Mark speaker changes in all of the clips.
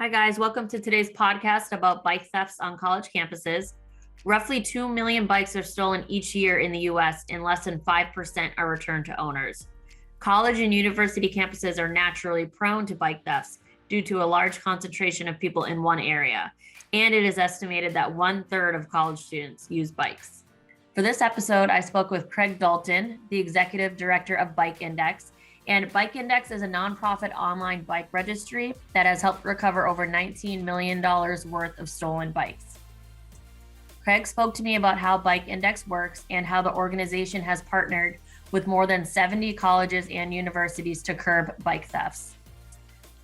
Speaker 1: Hi, guys. Welcome to today's podcast about bike thefts on college campuses. Roughly 2 million bikes are stolen each year in the US, and less than 5% are returned to owners. College and university campuses are naturally prone to bike thefts due to a large concentration of people in one area, and it is estimated that 1/3 of college students use bikes. For this episode, I spoke with Craig Dalton, the executive director of Bike Index. And Bike Index is a nonprofit online bike registry that has helped recover over $19 million worth of stolen bikes. Craig spoke to me about how Bike Index works and how the organization has partnered with more than 70 colleges and universities to curb bike thefts.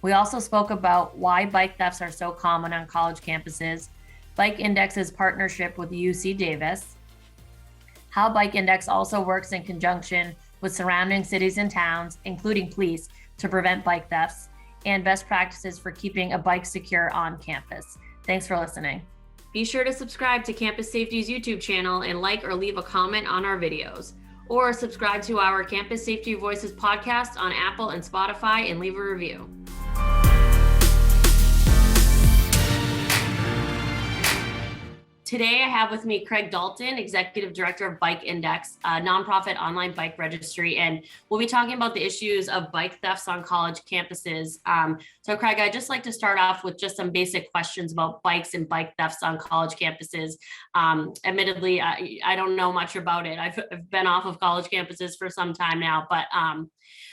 Speaker 1: We also spoke about why bike thefts are so common on college campuses, Bike Index's partnership with UC Davis, how Bike Index also works in conjunction with surrounding cities and towns, including police, to prevent bike thefts, and best practices for keeping a bike secure on campus. Thanks for listening. Be sure to subscribe to Campus Safety's YouTube channel and like or leave a comment on our videos. Or subscribe to our Campus Safety Voices podcast on Apple and Spotify and leave a review. Today, I have with me Craig Dalton, Executive Director of Bike Index, a nonprofit online bike registry, and we'll be talking about the issues of bike thefts on college campuses. So Craig, I'd just like to start off with just some basic questions about bikes and bike thefts on college campuses. Admittedly, I don't know much about it. I've been off of college campuses for some time now, but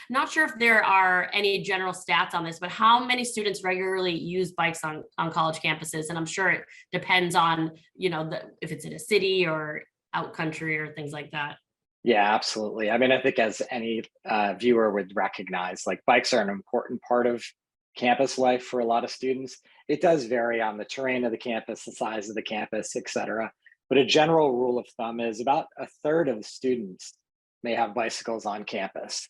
Speaker 1: not sure if there are any general stats on this, but how many students regularly use bikes on college campuses? And I'm sure it depends on, if it's in a city or out country or things like that.
Speaker 2: Yeah, absolutely. I mean, I think as any viewer would recognize, like bikes are an important part of campus life for a lot of students. It does vary on the terrain of the campus, the size of the campus, et cetera. But a general rule of thumb is about 1/3 of the students may have bicycles on campus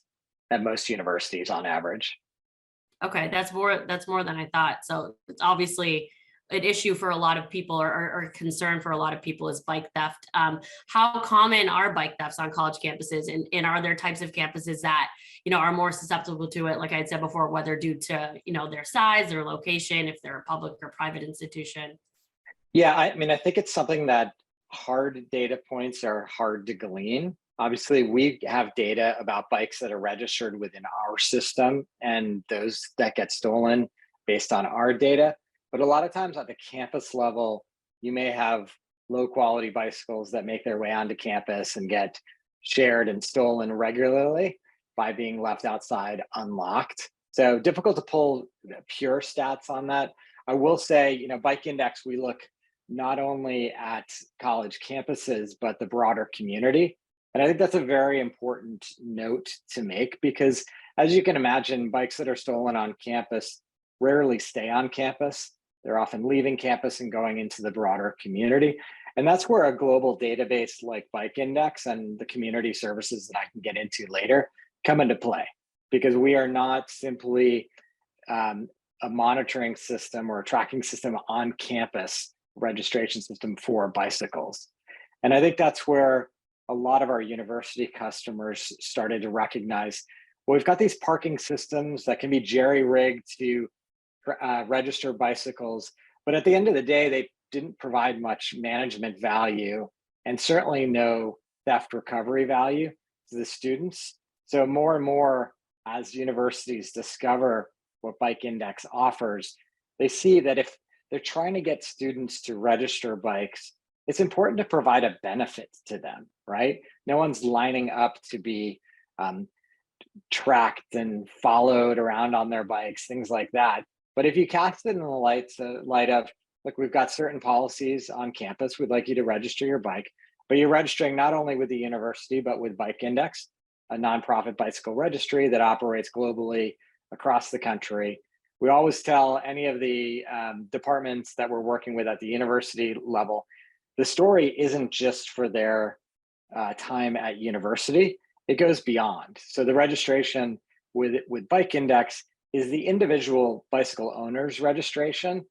Speaker 2: at most universities on average.
Speaker 1: Okay, that's more than I thought. So it's obviously an issue for a lot of people, or concern for a lot of people, is bike theft. How common are bike thefts on college campuses, and are there types of campuses that are more susceptible to it? Like I had said before, whether due to their size, their location, if they're a public or private institution.
Speaker 2: Yeah, I mean, I think it's something that hard data points are hard to glean. Obviously, we have data about bikes that are registered within our system and those that get stolen based on our data. But a lot of times at the campus level, you may have low quality bicycles that make their way onto campus and get shared and stolen regularly by being left outside unlocked. So difficult to pull pure stats on that. I will say, Bike Index, we look not only at college campuses, but the broader community. And I think that's a very important note to make because, as you can imagine, bikes that are stolen on campus rarely stay on campus. They're often leaving campus and going into the broader community. And that's where a global database like Bike Index and the community services that I can get into later come into play, because we are not simply a monitoring system or a tracking system on campus registration system for bicycles. And I think that's where a lot of our university customers started to recognize, well, we've got these parking systems that can be jerry-rigged to register bicycles, but at the end of the day, they didn't provide much management value and certainly no theft recovery value to the students. So more and more, as universities discover what Bike Index offers, they see that if they're trying to get students to register bikes, it's important to provide a benefit to them, right? No one's lining up to be tracked and followed around on their bikes, things like that. But if you cast it in the light of, look, we've got certain policies on campus, we'd like you to register your bike, but you're registering not only with the university, but with Bike Index, a nonprofit bicycle registry that operates globally across the country. We always tell any of the departments that we're working with at the university level, the story isn't just for their time at university, it goes beyond. So the registration with Bike Index is the individual bicycle owner's registration.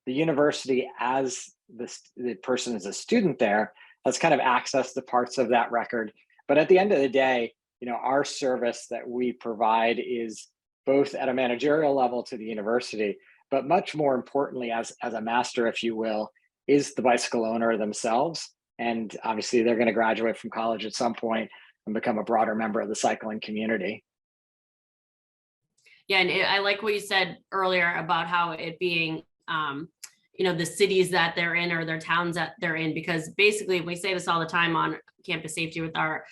Speaker 2: The university, as the person is a student there, has kind of access to parts of that record. But at the end of the day, our service that we provide is both at a managerial level to the university, but much more importantly, as a master, if you will, is the bicycle owner themselves. And obviously, they're going to graduate from college at some point and become a broader member of the cycling community.
Speaker 3: Yeah, and I like what you said earlier about how it being, the cities that they're in or their towns that they're in, because basically we say this all the time on campus safety with our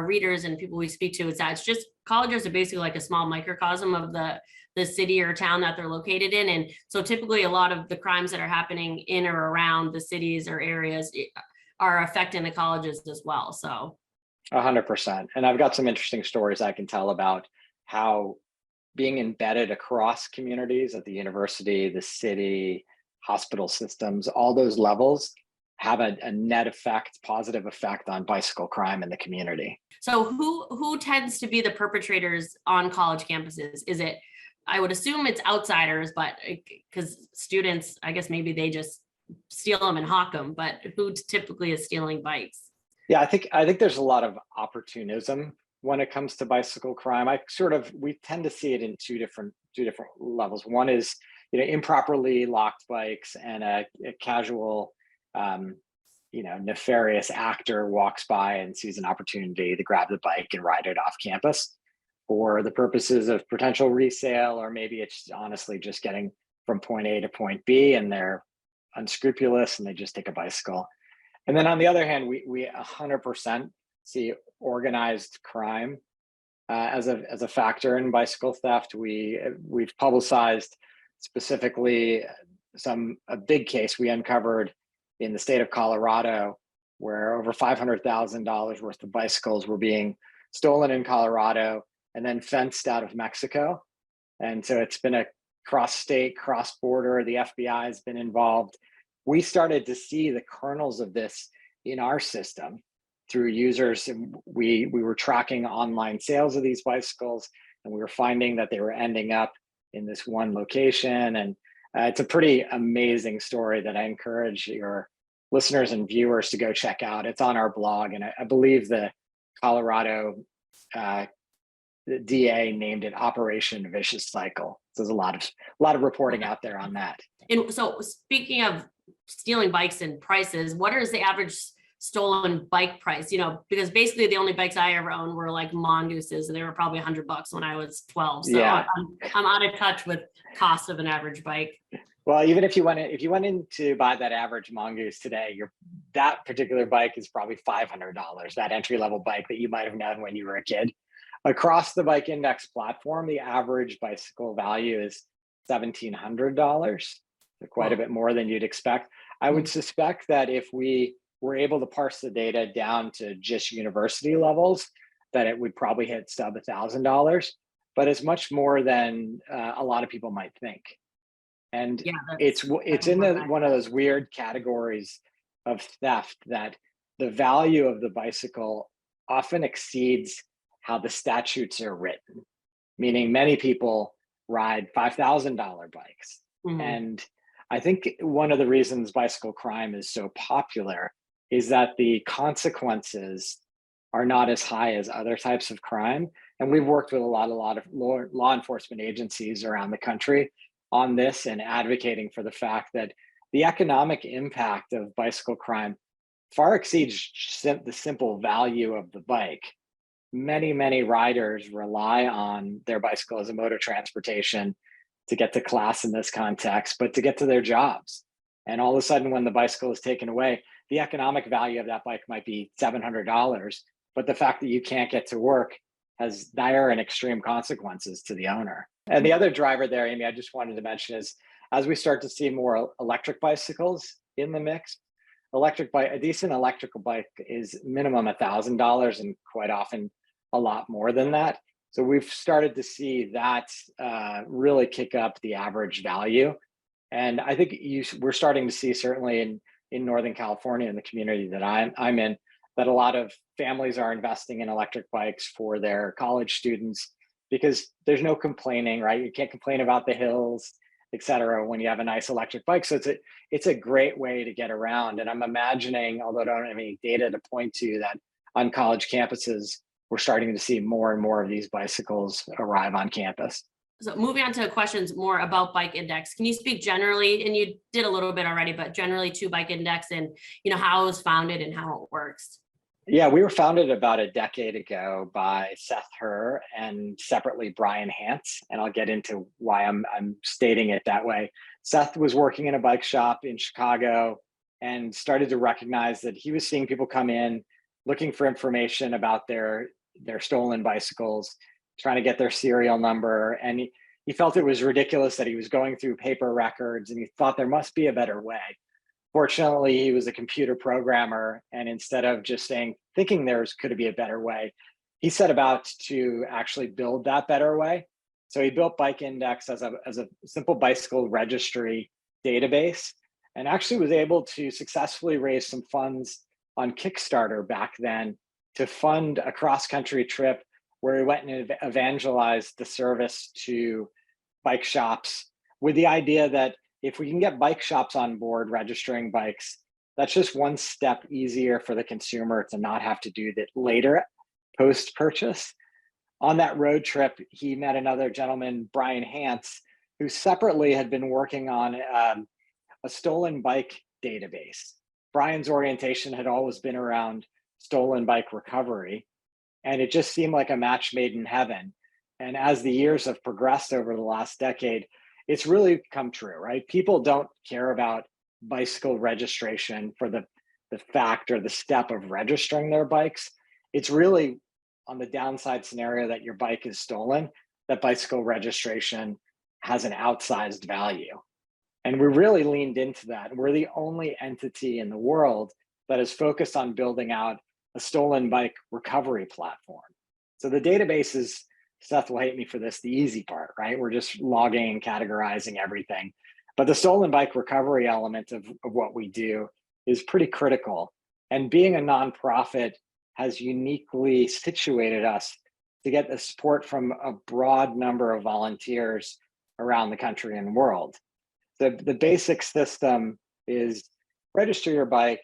Speaker 3: readers and people we speak to, is that it's just colleges are basically like a small microcosm of the city or town that they're located in. And so typically a lot of the crimes that are happening in or around the cities or areas are affecting the colleges as well. So
Speaker 2: 100%. And I've got some interesting stories I can tell about how being embedded across communities at the university, the city, hospital systems, all those levels have a net effect, positive effect on bicycle crime in the community.
Speaker 3: So who tends to be the perpetrators on college campuses? Is it, I would assume it's outsiders, but because students, I guess maybe they just steal them and hawk them, but who typically is stealing bikes?
Speaker 2: Yeah, I think there's a lot of opportunism when it comes to bicycle crime. We tend to see it in two different levels. One is, improperly locked bikes, and a casual, nefarious actor walks by and sees an opportunity to grab the bike and ride it off campus for the purposes of potential resale, or maybe it's honestly just getting from point A to point B, and they're unscrupulous and they just take a bicycle. And then on the other hand, we 100% see organized crime as a factor in bicycle theft. We've publicized specifically a big case we uncovered in the state of Colorado, where over $500,000 worth of bicycles were being stolen in Colorado and then fenced out of Mexico. And so it's been a cross-state, cross-border. The FBI has been involved. We started to see the kernels of this in our system through users. And we were tracking online sales of these bicycles, and we were finding that they were ending up in this one location. And it's a pretty amazing story that I encourage your listeners and viewers to go check out. It's on our blog, and I believe the Colorado the DA named it Operation Vicious Cycle. So there's a lot of reporting out there on that.
Speaker 3: And so speaking of stealing bikes and prices, what is the average stolen bike price? Because basically the only bikes I ever owned were like mongooses, and they were probably $100 when I was 12. So yeah. I'm out of touch with cost of an average bike.
Speaker 2: Well, even if you went in to buy that average mongoose today, that particular bike is probably $500. That entry level bike that you might have known when you were a kid. Across the Bike Index platform, the average bicycle value is $1,700, so quite a bit more than you'd expect. I would suspect that if we were able to parse the data down to just university levels, that it would probably hit sub $1,000, but it's much more than a lot of people might think. And yeah, it's in one of those weird categories of theft that the value of the bicycle often exceeds how the statutes are written, meaning many people ride $5,000 bikes. Mm-hmm. And I think one of the reasons bicycle crime is so popular is that the consequences are not as high as other types of crime. And we've worked with a lot of law enforcement agencies around the country on this, and advocating for the fact that the economic impact of bicycle crime far exceeds the simple value of the bike. Many riders rely on their bicycle as a mode of transportation to get to class in this context, but to get to their jobs. And all of a sudden, when the bicycle is taken away, the economic value of that bike might be $700, but the fact that you can't get to work has dire and extreme consequences to the owner. And the other driver there, Amy, I just wanted to mention is, as we start to see more electric bicycles in the mix, a decent electrical bike is minimum $1,000, and quite often a lot more than that. So we've started to see that really kick up the average value. And I think we're starting to see, certainly in Northern California, in the community that I'm in, that a lot of families are investing in electric bikes for their college students, because there's no complaining, right? You can't complain about the hills, et cetera, when you have a nice electric bike. So it's a great way to get around. And I'm imagining, although I don't have any data to point to, that on college campuses, we're starting to see more and more of these bicycles arrive on campus.
Speaker 3: So moving on to questions more about Bike Index, can you speak generally, and you did a little bit already, but generally to Bike Index and how it was founded and how it works?
Speaker 2: Yeah, we were founded about a decade ago by Seth Herr and separately Brian Hance, and I'll get into why I'm stating it that way. Seth was working in a bike shop in Chicago and started to recognize that he was seeing people come in looking for information about their stolen bicycles, trying to get their serial number, and he felt it was ridiculous that he was going through paper records, and he thought there must be a better way. Fortunately, he was a computer programmer, and instead of just thinking there could be a better way, he set about to actually build that better way. So he built Bike Index as a simple bicycle registry database, and actually was able to successfully raise some funds on Kickstarter back then to fund a cross-country trip where he went and evangelized the service to bike shops with the idea that if we can get bike shops on board registering bikes, that's just one step easier for the consumer to not have to do that later post-purchase. On that road trip, he met another gentleman, Brian Hance, who separately had been working on a stolen bike database. Brian's orientation had always been around stolen bike recovery, and it just seemed like a match made in heaven. And as the years have progressed over the last decade, it's really come true, right? People don't care about bicycle registration for the fact or the step of registering their bikes. It's really on the downside scenario that your bike is stolen, that bicycle registration has an outsized value. And we really leaned into that. We're the only entity in the world that is focused on building out a stolen bike recovery platform. So the database is, Seth will hate me for this, the easy part, right? We're just logging and categorizing everything. But the stolen bike recovery element of what we do is pretty critical. And being a nonprofit has uniquely situated us to get the support from a broad number of volunteers around the country and world. The basic system is register your bike,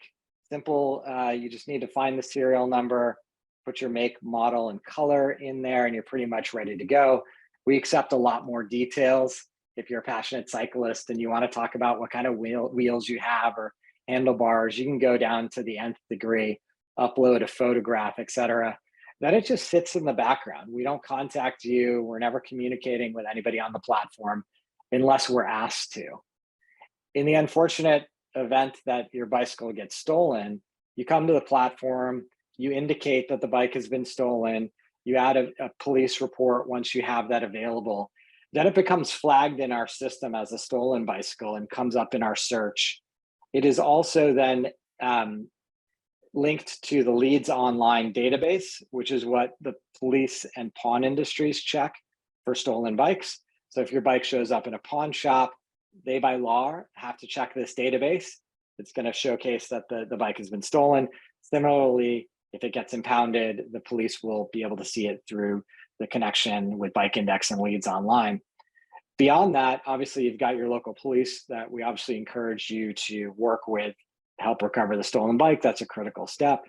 Speaker 2: simple, you just need to find the serial number, put your make, model, and color in there, and you're pretty much ready to go. We accept a lot more details. If you're a passionate cyclist and you want to talk about what kind of wheels you have or handlebars, you can go down to the nth degree, upload a photograph, etc. Then it just sits in the background. We don't contact you. We're never communicating with anybody on the platform unless we're asked to. In the unfortunate event that your bicycle gets stolen, you come to the platform, you indicate that the bike has been stolen, you add a police report once you have that available. Then it becomes flagged in our system as a stolen bicycle and comes up in our search. It is also then linked to the Leads Online database, which is what the police and pawn industries check for stolen bikes. So if your bike shows up in a pawn shop, they by law have to check this database. It's going to showcase that the bike has been stolen. Similarly, if it gets impounded, the police will be able to see it through the connection with Bike Index and Leads Online. Beyond that, obviously, you've got your local police that we obviously encourage you to work with to help recover the stolen bike. That's a critical step.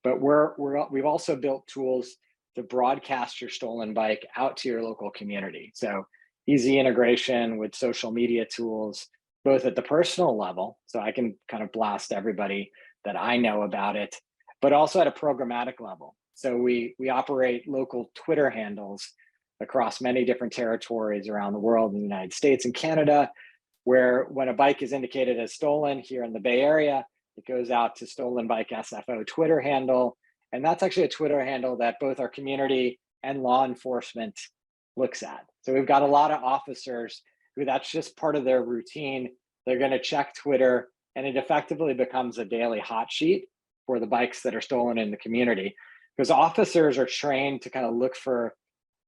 Speaker 2: But we've also built tools to broadcast your stolen bike out to your local community. So easy integration with social media tools, both at the personal level, so I can kind of blast everybody that I know about it, but also at a programmatic level. So we operate local Twitter handles across many different territories around the world in the United States and Canada, where when a bike is indicated as stolen here in the Bay Area, it goes out to Stolen Bike SFO Twitter handle. And that's actually a Twitter handle that both our community and law enforcement looks at. So we've got a lot of officers who that's just part of their routine. They're going to check Twitter, and it effectively becomes a daily hot sheet for the bikes that are stolen in the community, because officers are trained to kind of look for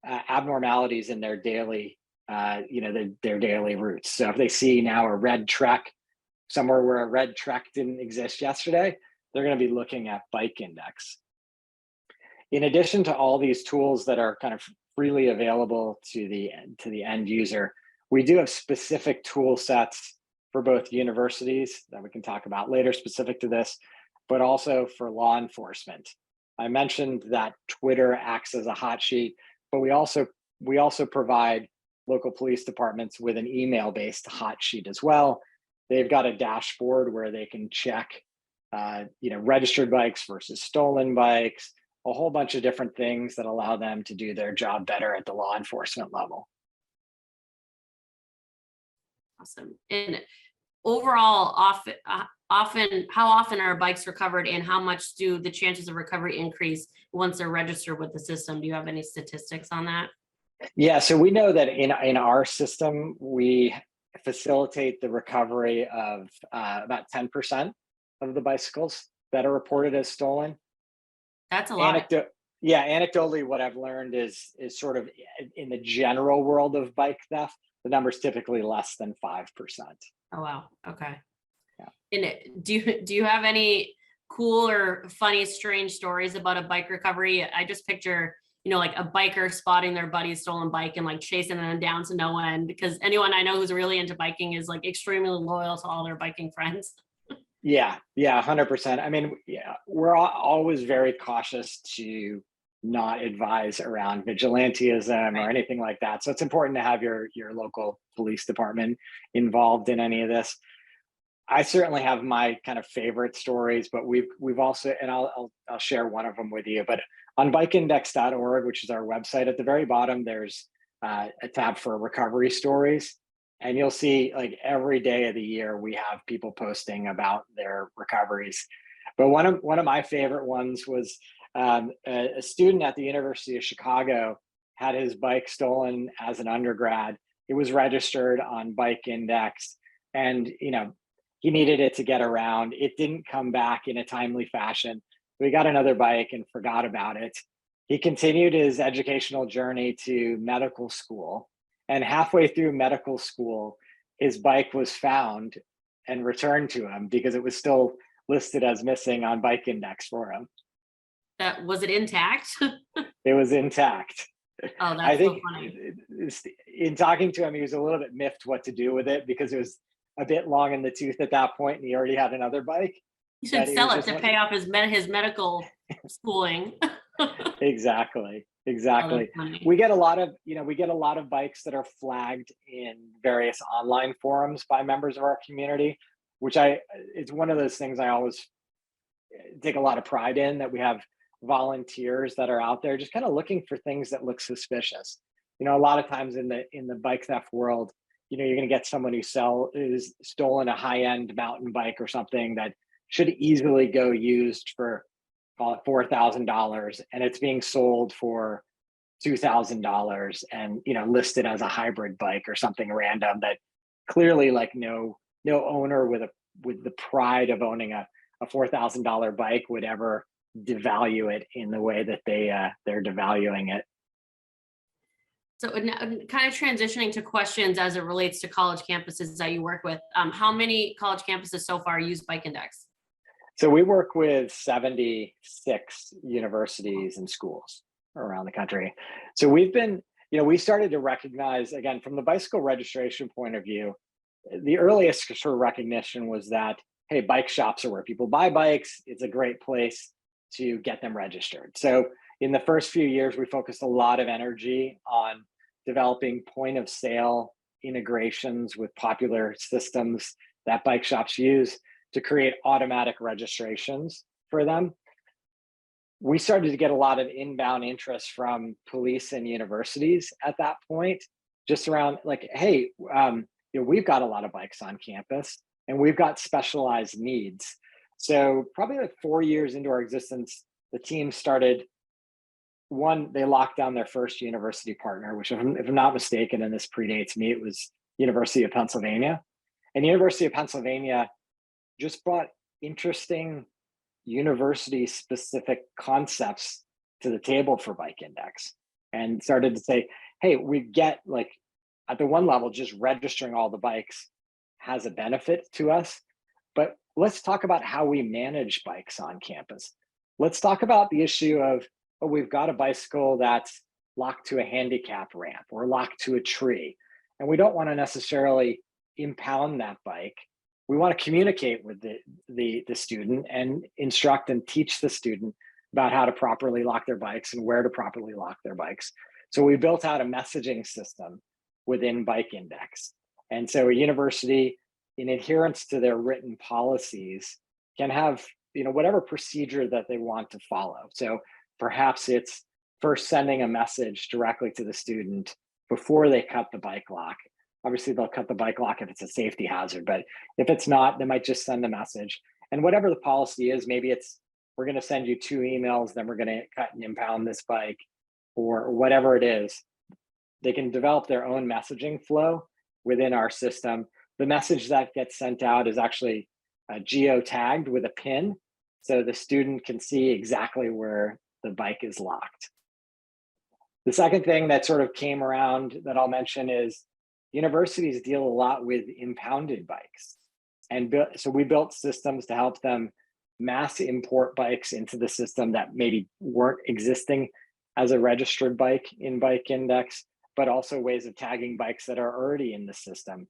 Speaker 2: abnormalities in their daily, their daily routes. So if they see now a red Trek somewhere where a red Trek didn't exist yesterday, they're going to be looking at Bike Index. In addition to all these tools that are kind of freely available to the end user, we do have specific tool sets for both universities that we can talk about later specific to this, but also for law enforcement. I mentioned that Twitter acts as a hot sheet, but we also provide local police departments with an email-based hot sheet as well. They've got a dashboard where they can check, registered bikes versus stolen bikes, a whole bunch of different things that allow them to do their job better at the law enforcement level.
Speaker 3: Awesome. And overall, how often are bikes recovered, and how much do the chances of recovery increase once they're registered with the system? Do you have any statistics on that?
Speaker 2: Yeah, so we know that in our system, we facilitate the recovery of about 10% of the bicycles that are reported as stolen.
Speaker 3: That's a lot.
Speaker 2: Anecdotally, what I've learned is sort of in the general world of bike theft, the number's typically less than 5%.
Speaker 3: Oh, wow. Okay.
Speaker 2: Yeah.
Speaker 3: And do you have any cool or funny, strange stories about a bike recovery? I just picture, like a biker spotting their buddy's stolen bike and like chasing them down to no end, because anyone I know who's really into biking is like extremely loyal to all their biking friends.
Speaker 2: Yeah, 100%. I mean, we're always very cautious to not advise around vigilantism or anything like that. So it's important to have your local police department involved in any of this. I certainly have my kind of favorite stories, but we've also, and I'll share one of them with you. But on bikeindex.org, which is our website, at the very bottom, there's a tab for recovery stories. And you'll see like every day of the year, we have people posting about their recoveries. But one of my favorite ones was a student at the University of Chicago had his bike stolen as an undergrad. It was registered on Bike Index, and he needed it to get around. It didn't come back in a timely fashion. We got another bike and forgot about it. He continued his educational journey to medical school. And halfway through medical school, his bike was found and returned to him because it was still listed as missing on Bike Index for him.
Speaker 3: Was it intact?
Speaker 2: It was intact.
Speaker 3: Oh, that's
Speaker 2: I think
Speaker 3: so funny.
Speaker 2: In talking to him, he was a little bit miffed what to do with it because it was a bit long in the tooth at that point, and he already had another bike.
Speaker 3: You should sell it to pay off his medical schooling.
Speaker 2: Exactly.
Speaker 3: Oh,
Speaker 2: We get a lot of bikes that are flagged in various online forums by members of our community, which it's one of those things I always take a lot of pride in, that we have volunteers that are out there just kind of looking for things that look suspicious. A lot of times in the bike theft world, you're going to get someone who's stolen a high-end mountain bike or something that should easily go used for, call it $4,000, and it's being sold for $2,000 and listed as a hybrid bike or something random that clearly like no owner with the pride of owning a $4,000 bike would ever devalue it in the way that they're devaluing it.
Speaker 3: So kind of transitioning to questions as it relates to college campuses that you work with. How many college campuses so far use Bike Index?
Speaker 2: So we work with 76 universities and schools around the country. So we've been, we started to recognize, again, from the bicycle registration point of view, the earliest sort of recognition was that, hey, bike shops are where people buy bikes. It's a great place to get them registered. So in the first few years, we focused a lot of energy on developing point of sale integrations with popular systems that bike shops use to create automatic registrations for them. We started to get a lot of inbound interest from police and universities at that point, just around like, hey, we've got a lot of bikes on campus and we've got specialized needs. So probably like 4 years into our existence, the team started, they locked down their first university partner, which if I'm not mistaken, and this predates me, it was University of Pennsylvania. And University of Pennsylvania just brought interesting university-specific concepts to the table for Bike Index and started to say, hey, we get like, at the one level, just registering all the bikes has a benefit to us, but let's talk about how we manage bikes on campus. Let's talk about the issue of, we've got a bicycle that's locked to a handicap ramp or locked to a tree, and we don't want to necessarily impound that bike. We want to communicate with the student and instruct and teach the student about how to properly lock their bikes and where to properly lock their bikes. So we built out a messaging system within Bike Index. And so a university, in adherence to their written policies, can have whatever procedure that they want to follow. So perhaps it's first sending a message directly to the student before they cut the bike lock. Obviously, they'll cut the bike lock if it's a safety hazard, but if it's not, they might just send a message. And whatever the policy is, maybe it's, we're going to send you 2 emails, then we're going to cut and impound this bike, or whatever it is. They can develop their own messaging flow within our system. The message that gets sent out is actually geo-tagged with a pin, so the student can see exactly where the bike is locked. The second thing that sort of came around that I'll mention is universities deal a lot with impounded bikes. And so we built systems to help them mass import bikes into the system that maybe weren't existing as a registered bike in Bike Index, but also ways of tagging bikes that are already in the system.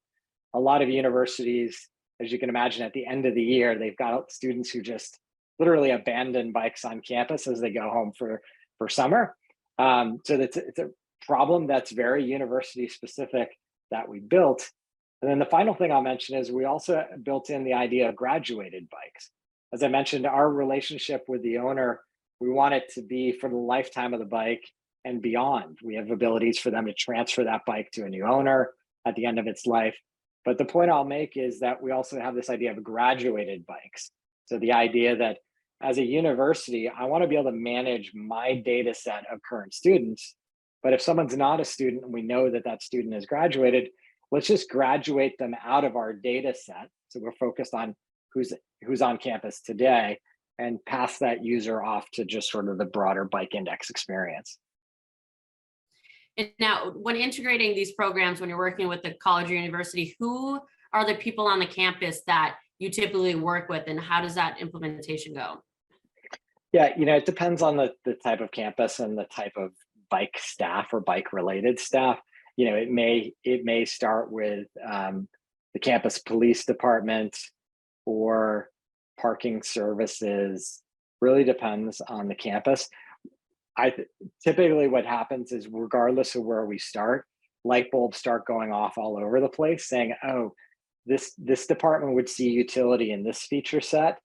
Speaker 2: A lot of universities, as you can imagine, at the end of the year, they've got students who just literally abandon bikes on campus as they go home for summer. So it's a problem that's very university specific that we built. And then the final thing I'll mention is we also built in the idea of graduated bikes. As I mentioned, our relationship with the owner, we want it to be for the lifetime of the bike and beyond. We have abilities for them to transfer that bike to a new owner at the end of its life. But the point I'll make is that we also have this idea of graduated bikes. So the idea that as a university, I want to be able to manage my data set of current students. But if someone's not a student and we know that that student has graduated, let's just graduate them out of our data set. So we're focused on who's on campus today and pass that user off to just sort of the broader Bike Index experience.
Speaker 3: And now, when integrating these programs, when you're working with the college or university, who are the people on the campus that you typically work with, and how does that implementation go?
Speaker 2: Yeah, it depends on the type of campus and the type of bike staff or bike related staff. It may start with the campus police department or parking services. Really depends on the campus. Typically what happens is, regardless of where we start, light bulbs start going off all over the place saying, oh, this department would see utility in this feature set,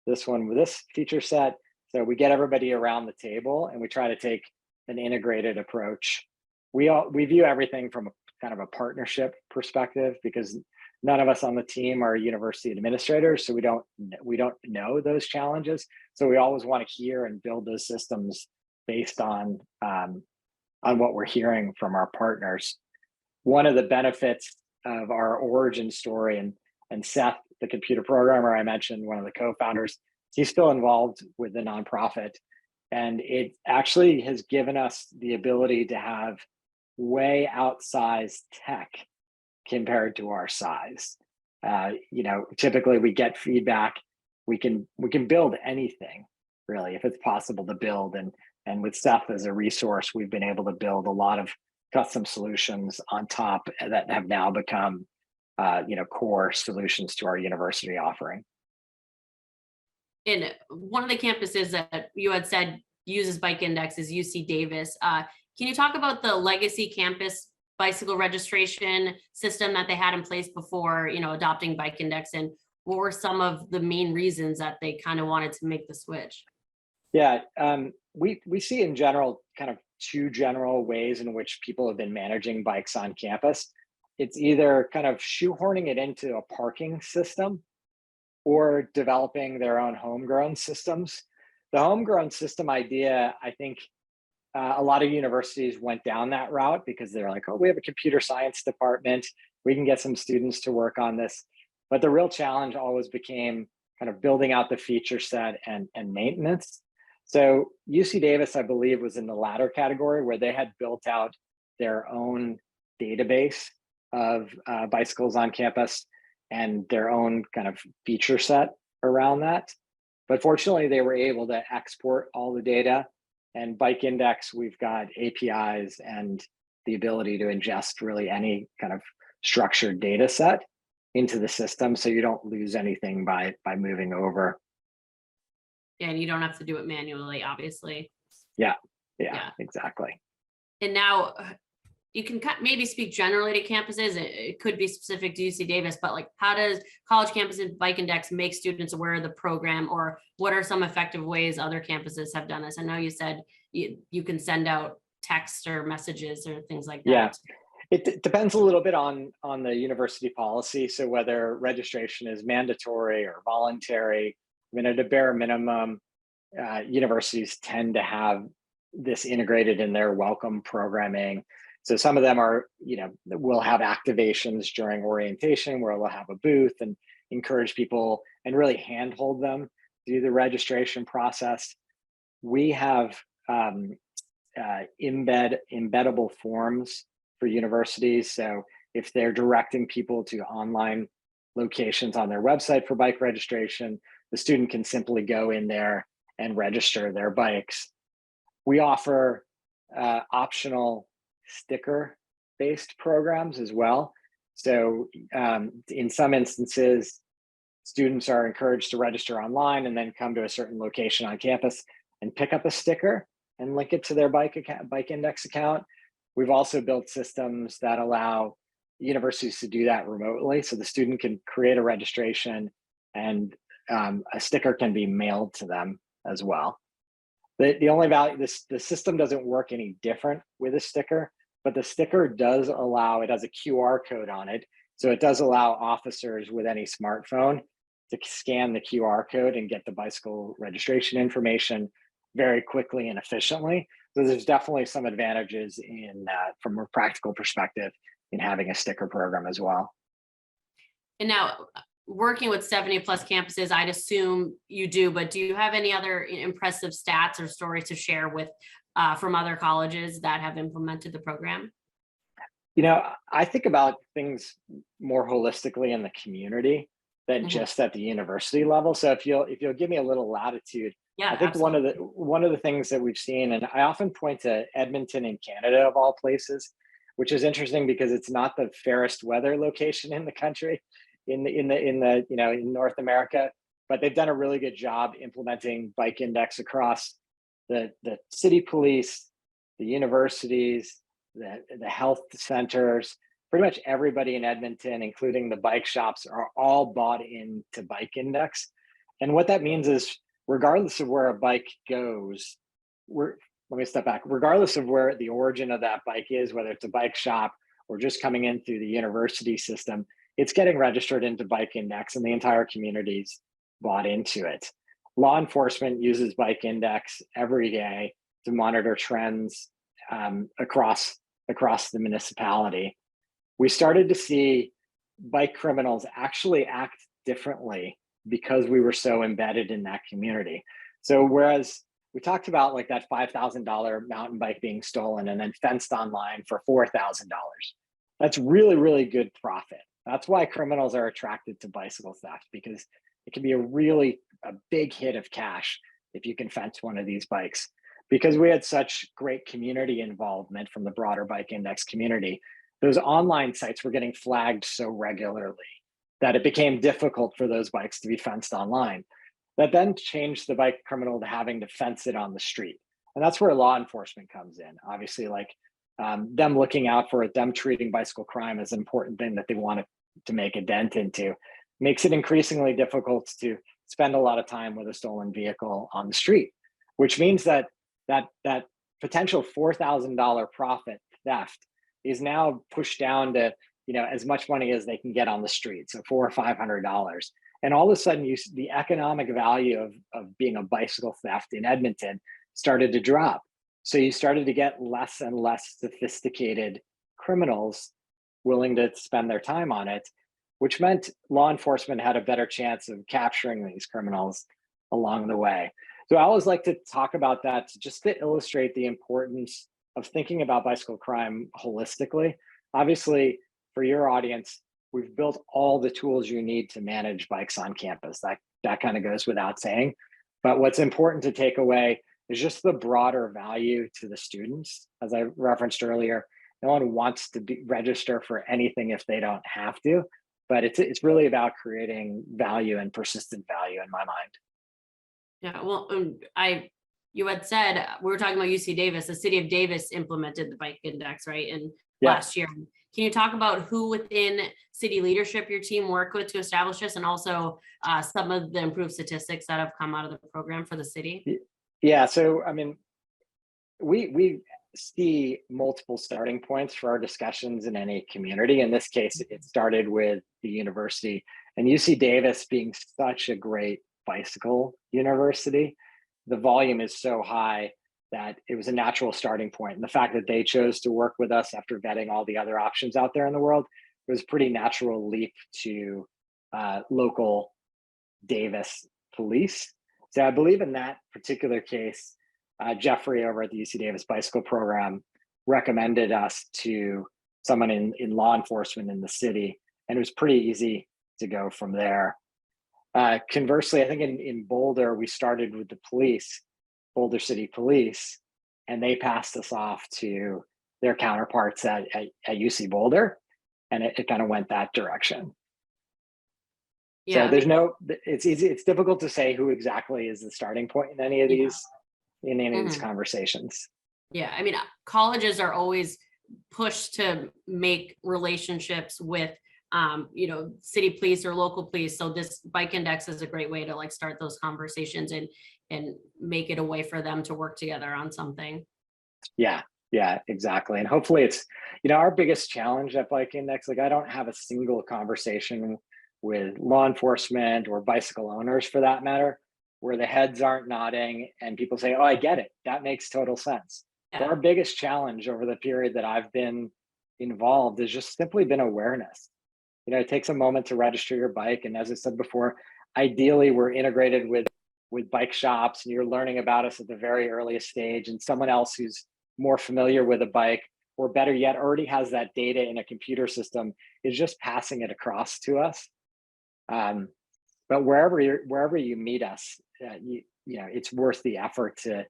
Speaker 2: this one with this feature set. So we get everybody around the table and we try to take an integrated approach. We view everything from a kind of a partnership perspective, because none of us on the team are university administrators, so we don't know those challenges. So we always want to hear and build those systems based on what we're hearing from our partners. One of the benefits of our origin story, and Seth, the computer programmer I mentioned, one of the co-founders, he's still involved with the nonprofit, and it actually has given us the ability to have way outsized tech compared to our size. Typically we get feedback. We can build anything really if it's possible to build, and with Seth as a resource, we've been able to build a lot of custom solutions on top that have now become core solutions to our university offering.
Speaker 3: And one of the campuses that you had said uses Bike Index is UC Davis. Can you talk about the legacy campus bicycle registration system that they had in place before, adopting Bike Index, and what were some of the main reasons that they kind of wanted to make the switch?
Speaker 2: Yeah, we see in general kind of 2 general ways in which people have been managing bikes on campus. It's either kind of shoehorning it into a parking system or developing their own homegrown systems. The homegrown system idea, I think a lot of universities went down that route because they're like, oh, we have a computer science department, we can get some students to work on this. But the real challenge always became kind of building out the feature set and maintenance. So UC Davis, I believe, was in the latter category, where they had built out their own database of bicycles on campus and their own kind of feature set around that. But fortunately, they were able to export all the data. And Bike Index, we've got APIs and the ability to ingest really any kind of structured data set into the system, so you don't lose anything by moving over.
Speaker 3: Yeah, and you don't have to do it manually, obviously.
Speaker 2: Yeah, exactly.
Speaker 3: And now, you can maybe speak generally to campuses. It could be specific to UC Davis, but like, how does College Campus Bike Index make students aware of the program, or what are some effective ways other campuses have done this? I know you said you can send out text or messages or things like that.
Speaker 2: Yeah, it depends a little bit on the university policy. So whether registration is mandatory or voluntary, I mean, at a bare minimum, universities tend to have this integrated in their welcome programming. So some of them are, will have activations during orientation where we'll have a booth and encourage people and really handhold them through the registration process. We have embeddable forms for universities. So if they're directing people to online locations on their website for bike registration, the student can simply go in there and register their bikes. We offer optional sticker-based programs as well. So in some instances, students are encouraged to register online and then come to a certain location on campus and pick up a sticker and link it to their bike index account. We've also built systems that allow universities to do that remotely. So the student can create a registration and a sticker can be mailed to them as well. The only value, the system doesn't work any different with a sticker, but the sticker does allow, it has a QR code on it. So it does allow officers with any smartphone to scan the QR code and get the bicycle registration information very quickly and efficiently. So there's definitely some advantages in that from a practical perspective in having a sticker program as well.
Speaker 3: And now, working with 70 plus campuses, I'd assume you do, but do you have any other impressive stats or stories to share with from other colleges that have implemented the program?
Speaker 2: I think about things more holistically in the community than just at the university level. So if you'll give me a little latitude,
Speaker 3: yeah,
Speaker 2: I think
Speaker 3: absolutely.
Speaker 2: one of the things that we've seen, and I often point to Edmonton in Canada of all places, which is interesting because it's not the fairest weather location in the country, in North America, but they've done a really good job implementing bike index across the city police, the universities, the health centers. Pretty much everybody in Edmonton, including the bike shops, are all bought into bike index. And what that means is, regardless of where a bike goes, let me step back. Regardless of where the origin of that bike is, whether it's a bike shop or just coming in through the university system, it's getting registered into bike index and the entire community's bought into it. Law enforcement uses bike index every day to monitor trends across the municipality. We started to see bike criminals actually act differently because we were so embedded in that community. So whereas we talked about like that $5,000 mountain bike being stolen and then fenced online for $4,000, that's really, really good profit. That's why criminals are attracted to bicycle theft, because it can be a big hit of cash if you can fence one of these bikes. Because we had such great community involvement from the broader bike index community, those online sites were getting flagged so regularly that it became difficult for those bikes to be fenced online. That then changed the bike criminal to having to fence it on the street. And that's where law enforcement comes in. Obviously, them looking out for it, them treating bicycle crime as an important thing that they want to make a dent into, makes it increasingly difficult to spend a lot of time with a stolen vehicle on the street, which means that potential $4,000 profit theft is now pushed down to as much money as they can get on the street, so $400 or $500. And all of a sudden, the economic value of being a bicycle theft in Edmonton started to drop. So you started to get less and less sophisticated criminals willing to spend their time on it, which meant law enforcement had a better chance of capturing these criminals along the way. So I always like to talk about that just to illustrate the importance of thinking about bicycle crime holistically. Obviously, for your audience, we've built all the tools you need to manage bikes on campus. That kind of goes without saying. But what's important to take away is just the broader value to the students. As I referenced earlier, no one wants to register for anything if they don't have to, but it's really about creating value and persistent value in my mind.
Speaker 3: Yeah, well, you had said, we were talking about UC Davis, the city of Davis implemented the bike index, right? And
Speaker 2: Yeah.
Speaker 3: last year. Can you talk about who within city leadership your team worked with to establish this, and also some of the improved statistics that have come out of the program for the city?
Speaker 2: Yeah. So, I mean, we see multiple starting points for our discussions in any community. In this case, it started with the university, and UC Davis being such a great bicycle university, the volume is so high that it was a natural starting point. And the fact that they chose to work with us after vetting all the other options out there in the world, it was a pretty natural leap to local Davis police. So I believe in that particular case, Jeffrey over at the UC Davis Bicycle Program recommended us to someone in law enforcement in the city, and it was pretty easy to go from there. Conversely, I think in Boulder, we started with the police, Boulder City Police, and they passed us off to their counterparts at UC Boulder, and it kind of went that direction.
Speaker 3: Yeah,
Speaker 2: So it's easy. It's difficult to say who exactly is the starting point in any of these conversations.
Speaker 3: Yeah, I mean, colleges are always pushed to make relationships with city police or local police. So this bike index is a great way to like start those conversations and make it a way for them to work together on something.
Speaker 2: Yeah, exactly. And hopefully it's, our biggest challenge at Bike Index, like I don't have a single conversation with law enforcement or bicycle owners for that matter, where the heads aren't nodding and people say, oh, I get it. That makes total sense.
Speaker 3: Yeah.
Speaker 2: But our biggest challenge over the period that I've been involved has just simply been awareness. It takes a moment to register your bike. And as I said before, ideally we're integrated with bike shops and you're learning about us at the very earliest stage, and someone else who's more familiar with a bike, or better yet, already has that data in a computer system, is just passing it across to us. But wherever you meet us, it's worth the effort to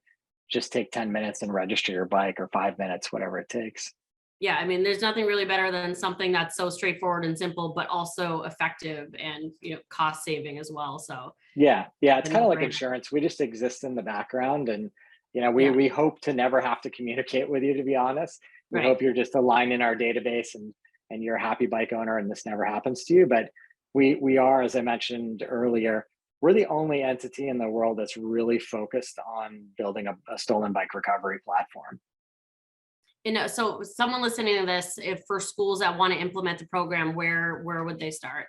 Speaker 2: just take 10 minutes and register your bike, or 5 minutes, whatever it takes.
Speaker 3: Yeah, I mean, there's nothing really better than something that's so straightforward and simple, but also effective and cost saving as well. So
Speaker 2: yeah, it's kind of like insurance. We just exist in the background, and we hope to never have to communicate with you. To be honest, we hope you're just aligned in our database and you're a happy bike owner, and this never happens to you. But we are, as I mentioned earlier, we're the only entity in the world that's really focused on building a stolen bike recovery platform.
Speaker 3: So someone listening to this, if for schools that want to implement the program, where would they start?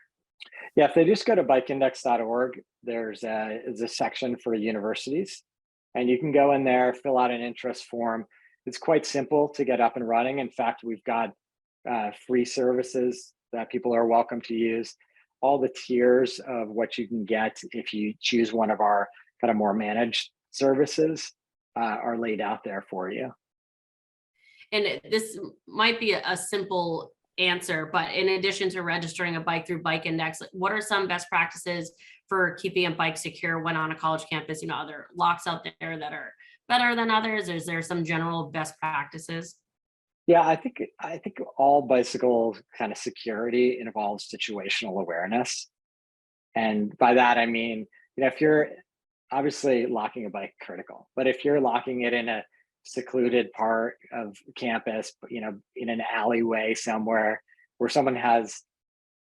Speaker 2: Yeah, if they just go to bikeindex.org, there's a section for universities, and you can go in there, fill out an interest form. It's quite simple to get up and running. In fact, we've got free services that people are welcome to use. All the tiers of what you can get if you choose one of our kind of more managed services are laid out there for you.
Speaker 3: And this might be a simple answer, but in addition to registering a bike through Bike Index, what are some best practices for keeping a bike secure when on a college campus? Are there locks out there that are better than others? Is there some general best practices?
Speaker 2: Yeah, I think all bicycle kind of security involves situational awareness. And by that, I mean, if you're obviously locking a bike critical, but if you're locking it in a secluded part of campus, in an alleyway somewhere where someone has,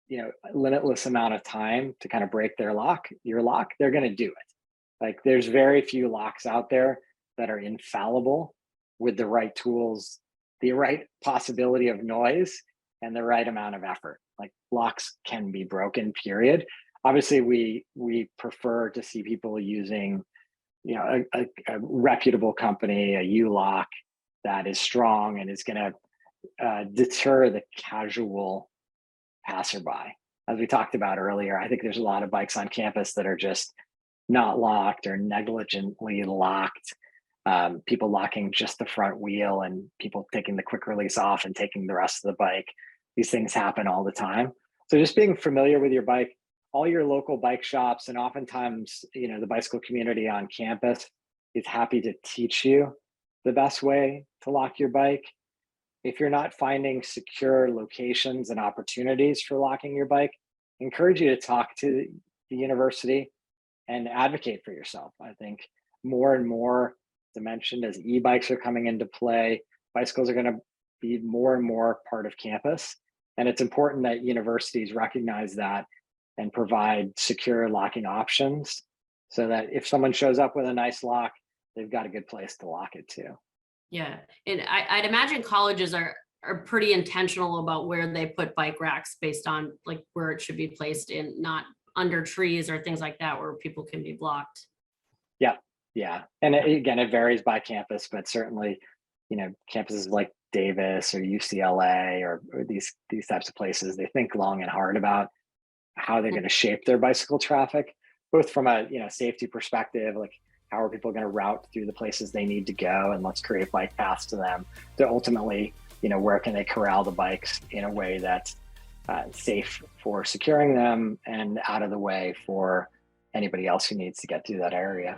Speaker 2: a limitless amount of time to kind of break your lock, they're going to do it. Like there's very few locks out there that are infallible with the right tools, the right possibility of noise, and the right amount of effort. Like locks can be broken, period. Obviously, we prefer to see people using a reputable company, a U-lock that is strong and is going to deter the casual passerby. As we talked about earlier, I think there's a lot of bikes on campus that are just not locked or negligently locked. People locking just the front wheel and people taking the quick release off and taking the rest of the bike. These things happen all the time. So just being familiar with your bike, all your local bike shops, and oftentimes, the bicycle community on campus is happy to teach you the best way to lock your bike. If you're not finding secure locations and opportunities for locking your bike, I encourage you to talk to the university and advocate for yourself. I think more and more, as I mentioned, as e-bikes are coming into play, bicycles are going to be more and more part of campus. And it's important that universities recognize that and provide secure locking options so that if someone shows up with a nice lock, they've got a good place to lock it to.
Speaker 3: Yeah, and I'd imagine colleges are pretty intentional about where they put bike racks based on like where it should be placed in, not under trees or things like that where people can be blocked.
Speaker 2: Yeah. And again, it varies by campus, but certainly, campuses like Davis or UCLA or these types of places, they think long and hard about how they're going to shape their bicycle traffic, both from a safety perspective, like how are people going to route through the places they need to go, and let's create bike paths to them, to ultimately, where can they corral the bikes in a way that's safe for securing them and out of the way for anybody else who needs to get through that area.